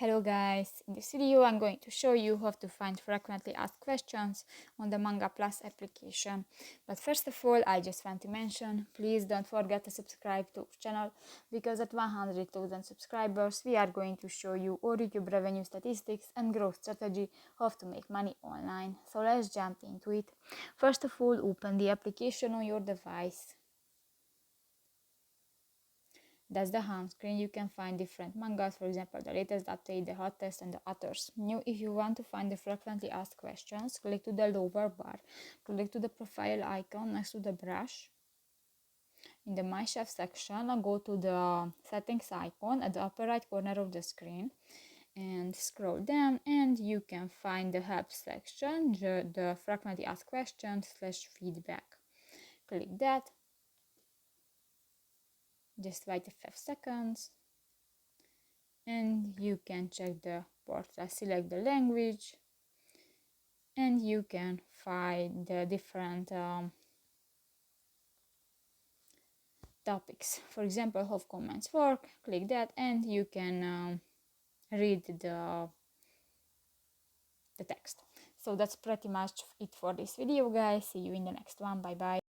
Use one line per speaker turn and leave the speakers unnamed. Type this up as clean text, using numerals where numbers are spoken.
Hello guys, in this video I'm going to show you how to find frequently asked questions on the MANGA Plus application. But first of all, I just want to mention, please don't forget to subscribe to our channel, because at 100,000 subscribers we are going to show you all YouTube revenue statistics and growth strategy, how to make money online. So let's jump into it. First of all, open the application on your device. That's the home screen. You can find different mangas, for example, the latest update, the hottest, and the authors. Now, if you want to find the frequently asked questions, click to the lower bar, click to the profile icon next to the brush. In the My Chef section, go to the settings icon at the upper right corner of the screen and scroll down, and you can find the help section, the frequently asked questions / feedback. Click that. Just wait a 5 seconds and you can check the portal, select the language, and you can find the different topics. For example, how comments work, click that and you can read the text. So that's pretty much it for this video, guys. See you in the next one. Bye bye.